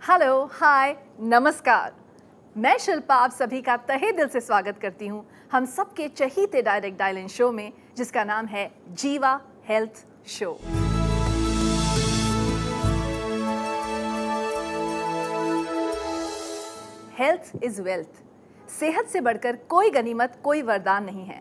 Hello, हाय, नमस्कार। मैं शिल्पा आप सभी का तहे दिल से स्वागत करती हूँ हम सबके चहीते डायरेक्ट डायल शो में, जिसका नाम है जीवा health show. Health is wealth. सेहत से बढ़कर कोई गनीमत, कोई वरदान नहीं है।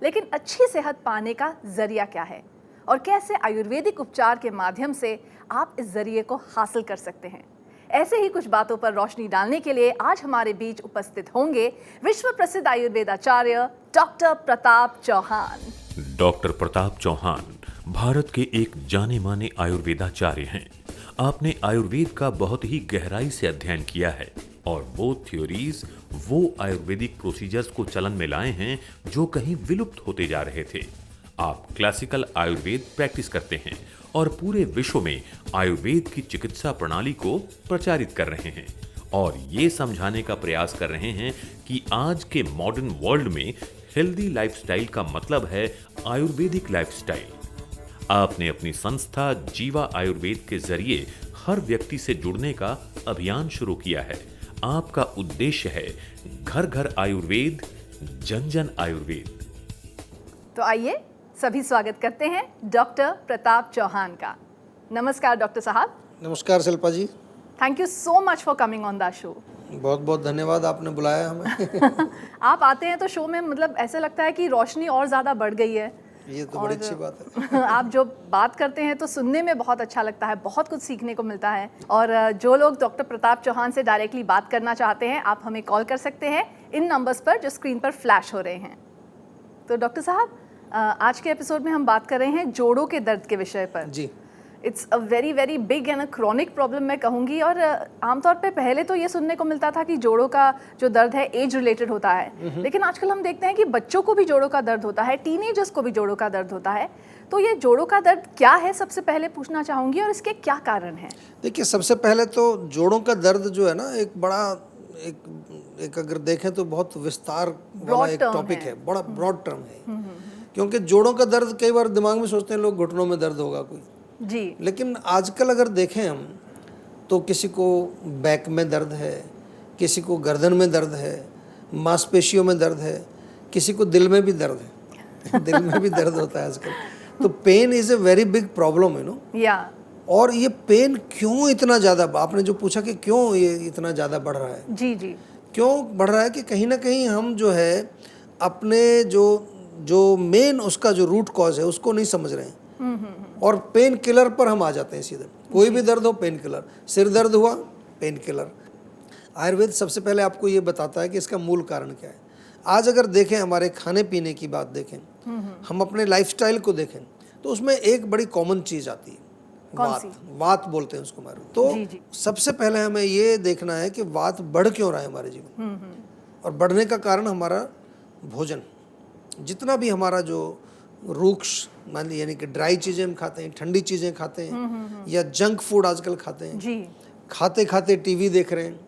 लेकिन अच्छी सेहत पाने का जरिया क्या है और कैसे आयुर्वेदिक उपचार के माध्यम से आप इस जरिए को हासिल कर सकते हैं, ऐसे ही कुछ बातों पर रोशनी डालने के लिए आज हमारे बीच उपस्थित होंगे विश्व प्रसिद्ध आयुर्वेदाचार्य डॉक्टर प्रताप चौहान। डॉक्टर प्रताप चौहान भारत के एक जाने माने आयुर्वेदाचार्य हैं। आपने आयुर्वेद का बहुत ही गहराई से अध्ययन किया है और वो थ्योरीज, वो आयुर्वेदिक प्रोसीजर्स को चलन में लाए हैं जो कहीं विलुप्त होते जा रहे थे। आप क्लासिकल आयुर्वेद प्रैक्टिस करते हैं और पूरे विश्व में आयुर्वेद की चिकित्सा प्रणाली को प्रचारित कर रहे हैं और ये समझाने का प्रयास कर रहे हैं कि आज के मॉडर्न वर्ल्ड में हेल्दी लाइफस्टाइल का मतलब है आयुर्वेदिक लाइफस्टाइल। आपने अपनी संस्था जीवा आयुर्वेद के जरिए हर व्यक्ति से जुड़ने का अभियान शुरू किया है। आपका उद्देश्य है घर घर आयुर्वेद, जन जन आयुर्वेद। तो आइए सभी स्वागत करते हैं डॉक्टर प्रताप चौहान का। नमस्कार डॉक्टर साहब। नमस्कार Shilpa ji. Thank you so much for coming on the show. बहुत बहुत धन्यवाद, आपने बुलाया हमें। आप आते हैं तो शो में मतलब ऐसा लगता है कि रोशनी और ज़्यादा बढ़ गई है। ये तो बड़ी अच्छी बात है। आप जो बात करते हैं तो सुनने में बहुत अच्छा लगता है, बहुत कुछ सीखने को मिलता है। और जो लोग डॉक्टर प्रताप चौहान से डायरेक्टली बात करना चाहते हैं, आप हमें कॉल कर सकते हैं इन नंबर्स पर जो स्क्रीन पर फ्लैश हो रहे हैं। तो डॉक्टर साहब, आज के एपिसोड में हम बात कर रहे हैं जोड़ों के दर्द के विषय पर। जी। It's a very very big and a chronic problem मैं कहूँगी। और आमतौर पे पहले तो ये सुनने को मिलता था कि जोड़ों का जो दर्द है एज रिलेटेड होता है, लेकिन आजकल हम देखते हैं कि बच्चों को भी जोड़ों का दर्द होता है, टीनेजर्स को भी जोड़ों का दर्द होता है। तो ये जोड़ों का दर्द क्या है, सबसे पहले पूछना चाहूँगी, और इसके क्या कारण हैं? देखिए, सबसे पहले तो जोड़ों का दर्द जो है ना, एक बड़ा एक अगर देखें तो बहुत विस्तार वाला एक टॉपिक है, बड़ा ब्रॉड टर्म है। क्योंकि जोड़ों का दर्द कई बार दिमाग में सोचते हैं लोग घुटनों में दर्द होगा कोई जी, लेकिन आजकल अगर देखें हम तो किसी को बैक में दर्द है, किसी को गर्दन में दर्द है, मांसपेशियों में दर्द है, किसी को दिल में भी दर्द है। दिल में भी दर्द होता है आजकल। तो pen is a very big problem, you know. या और ये पेन क्यों इतना ज़्यादा, आपने जो पूछा कि क्यों ये इतना ज़्यादा बढ़ रहा है, जी जी, क्यों बढ़ रहा है कि कहीं ना कहीं हम जो है अपने जो मेन उसका जो रूट कॉज है उसको नहीं समझ रहे हैं और पेन किलर पर हम आ जाते हैं सीधे। कोई भी दर्द हो, पेन किलर। सिर दर्द हुआ, पेन किलर। आयुर्वेद सबसे पहले आपको ये बताता है कि इसका मूल कारण क्या है। आज अगर देखें, हमारे खाने पीने की बात देखें, हम अपने लाइफस्टाइल को देखें, तो उसमें एक बड़ी कॉमन चीज़ आती है, वात बोलते हैं उसको हमारे। तो जी। सबसे पहले हमें ये देखना है कि वात बढ़ क्यों रहा है हमारे जीवन, और बढ़ने का कारण हमारा भोजन। जितना भी हमारा जो रूक्ष, मान ली यानी कि ड्राई चीज़ें हम खाते हैं, ठंडी चीज़ें खाते हैं, या जंक फूड आजकल खाते हैं जी, खाते खाते टीवी देख रहे हैं,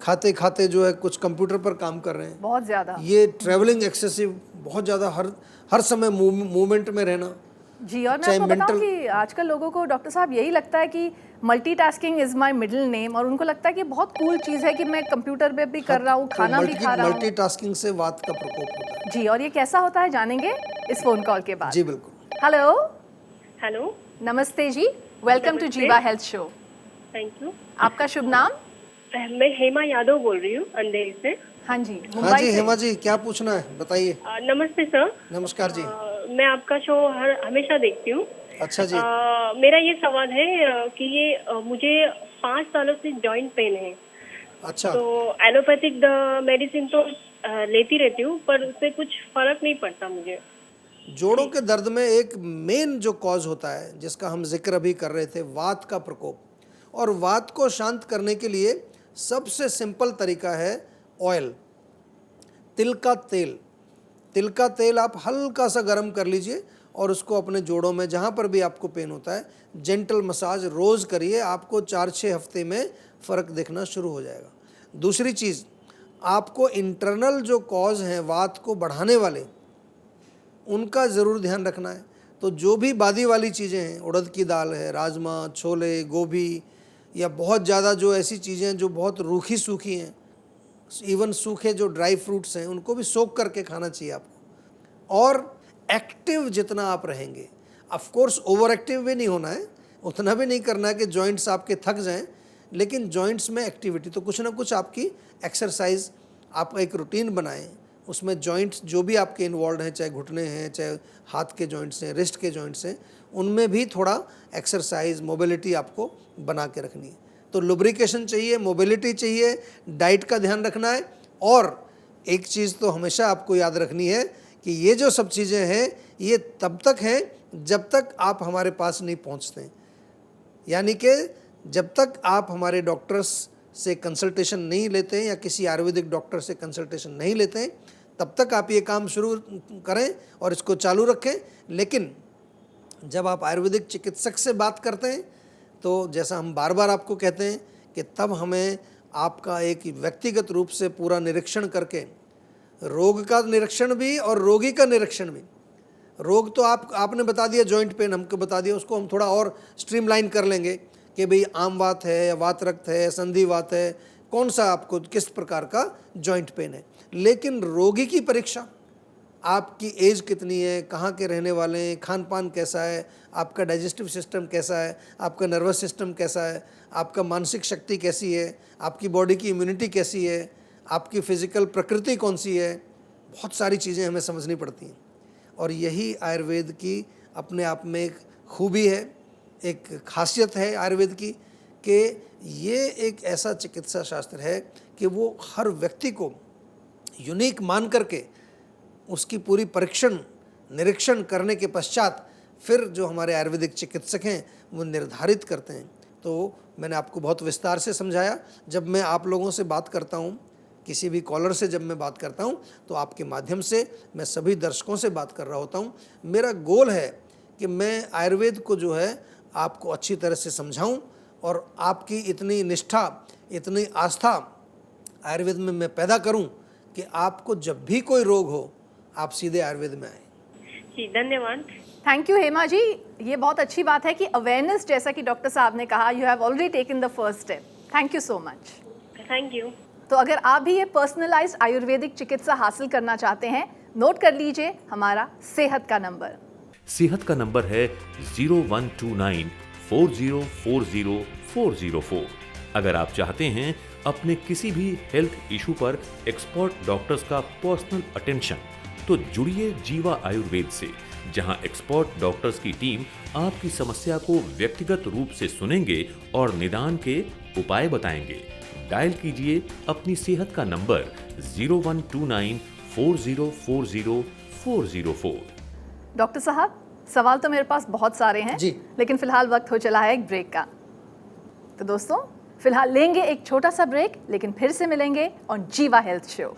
खाते खाते जो है कुछ कंप्यूटर पर काम कर रहे हैं, बहुत ज़्यादा। ये ट्रैवलिंग एक्सेसिव, बहुत ज़्यादा हर समय मूवमेंट में रहना। जी, और मैं आपको बताऊं कि आजकल लोगों को डॉक्टर साहब यही लगता है कि multitasking is my middle name, और उनको लगता है कि बहुत कूल चीज़ है कि मैं कंप्यूटर पे भी कर रहा हूँ, खाना भी खा रहा हूँ। मल्टीटास्किंग से वात का प्रकोप होता है। जी, और ये कैसा होता है जानेंगे इस फोन कॉल के बाद। जी बिल्कुल। हेलो हेलो, नमस्ते जी, वेलकम टू जीवा हेल्थ शो। Thank you. आपका शुभ नाम? मैं हेमा यादव बोल रही हूँ अंधेरी से। हाँ जी, हाँ मुंबई जी से। हेमा जी, क्या पूछना है बताइए। नमस्ते सर। नमस्कार जी। मैं आपका शो हमेशा देखती हूँ। अच्छा जी। मेरा ये सवाल है कि ये मुझे 5 सालों से जॉइंट पेन है। अच्छा। तो एलोपैथिक मेडिसिन तो लेती रहती हूँ, पर उससे कुछ फर्क नहीं पड़ता मुझे। जोड़ों के दर्द में एक मेन जो कॉज होता है, जिसका हम जिक्र अभी कर रहे थे, वात का प्रकोप। और वात को शांत करने के लिए सबसे सिंपल तरीका है ऑयल, तिल का तेल। तिल का तेल आप हल्का सा गर्म कर लीजिए और उसको अपने जोड़ों में, जहाँ पर भी आपको पेन होता है, जेंटल मसाज रोज़ करिए। आपको 4-6 हफ्ते में फ़र्क दिखना शुरू हो जाएगा। दूसरी चीज़, आपको इंटरनल जो कॉज हैं वात को बढ़ाने वाले, उनका ज़रूर ध्यान रखना है। तो जो भी बादी वाली चीज़ें हैं, उड़द की दाल है, राजमा, छोले, गोभी, या बहुत ज़्यादा जो ऐसी चीज़ें जो बहुत रूखी सूखी हैं, इवन सूखे जो ड्राई फ्रूट्स हैं उनको भी सोख करके खाना चाहिए आपको। और एक्टिव जितना आप रहेंगे, ऑफ कोर्स ओवर एक्टिव भी नहीं होना है, उतना भी नहीं करना है कि जॉइंट्स आपके थक जाएं, लेकिन जॉइंट्स में एक्टिविटी तो कुछ ना कुछ आपकी एक्सरसाइज, आप एक रूटीन बनाएं, उसमें जॉइंट्स जो भी आपके इन्वॉल्व हैं, चाहे घुटने हैं, चाहे हाथ के जॉइंट्स हैं, रिस्ट के जॉइंट्स हैं, उनमें भी थोड़ा एक्सरसाइज, मोबिलिटी आपको बना के रखनी है। तो लुब्रिकेशन चाहिए, मोबिलिटी चाहिए, डाइट का ध्यान रखना है। और एक चीज़ तो हमेशा आपको याद रखनी है कि ये जो सब चीज़ें हैं ये तब तक हैं जब तक आप हमारे पास नहीं पहुंचते हैं। यानी कि जब तक आप हमारे डॉक्टर्स से कंसल्टेशन नहीं लेते हैं या किसी आयुर्वेदिक डॉक्टर से कंसल्टेशन नहीं लेते हैं, तब तक आप ये काम शुरू करें और इसको चालू रखें। लेकिन जब आप आयुर्वेदिक चिकित्सक से बात करते हैं तो जैसा हम बार बार आपको कहते हैं कि तब हमें आपका एक व्यक्तिगत रूप से पूरा निरीक्षण करके, रोग का निरीक्षण भी और रोगी का निरीक्षण भी। रोग तो आपने बता दिया, जॉइंट पेन हमको बता दिया, उसको हम थोड़ा और स्ट्रीमलाइन कर लेंगे कि भाई आम वात है या वात रक्त है, संधि वात है, कौन सा आपको किस प्रकार का जॉइंट पेन है। लेकिन रोगी की परीक्षा, आपकी एज कितनी है, कहाँ के रहने वाले हैं, खान पान कैसा है, आपका डाइजेस्टिव सिस्टम कैसा है, आपका नर्वस सिस्टम कैसा है, आपका मानसिक शक्ति कैसी है, आपकी बॉडी की इम्यूनिटी कैसी है, आपकी फिजिकल प्रकृति कौन सी है, बहुत सारी चीज़ें हमें समझनी पड़ती हैं। और यही आयुर्वेद की अपने आप में एक खूबी है, एक खासियत है आयुर्वेद की, कि ये एक ऐसा चिकित्सा शास्त्र है कि वो हर व्यक्ति को यूनिक मान करके उसकी पूरी परीक्षण निरीक्षण करने के पश्चात फिर जो हमारे आयुर्वेदिक चिकित्सक हैं वो निर्धारित करते हैं। तो मैंने आपको बहुत विस्तार से समझाया। जब मैं आप लोगों से बात करता हूँ, किसी भी कॉलर से जब मैं बात करता हूँ, तो आपके माध्यम से मैं सभी दर्शकों से बात कर रहा होता हूँ। मेरा गोल है कि मैं आयुर्वेद को जो है आपको अच्छी तरह से समझाऊँ और आपकी इतनी निष्ठा, इतनी आस्था आयुर्वेद में मैं पैदा करूँ कि आपको जब भी कोई रोग हो आप सीधे आयुर्वेद में आए। जी धन्यवाद। Thank you Hema ji. ये बहुत अच्छी बात है कि अवेयरनेस, जैसा कि डॉक्टर साहब ने कहा, you have already taken the first step. Thank you so much. Thank you. तो अगर आप भी ये पर्सनलाइज्ड आयुर्वेदिक चिकित्सा हासिल करना चाहते हैं, नोट कर लीजिए हमारा सेहत का नंबर। सेहत का नंबर है 012940400404। अगर आप चाहते हैं अपने किसी भी हेल्थ इशू पर एक्सपर्ट डॉक्टर्स का पर्सनल अटेंशन, तो जुड़िए जीवा आयुर्वेद से, जहां एक्सपर्ट डॉक्टर्स की टीम आपकी समस्या को व्यक्तिगत रूप से सुनेंगे और निदान के उपाय बताएंगे। डायल कीजिए अपनी सेहत का नंबर 012940400404। डॉक्टर साहब, सवाल तो मेरे पास बहुत सारे हैं जी। लेकिन फिलहाल वक्त हो चला है एक ब्रेक का। तो दोस्तों, फिलहाल लेंगे एक छोटा सा ब्रेक, लेकिन फिर से मिलेंगे ऑन जीवा हेल्थ शो।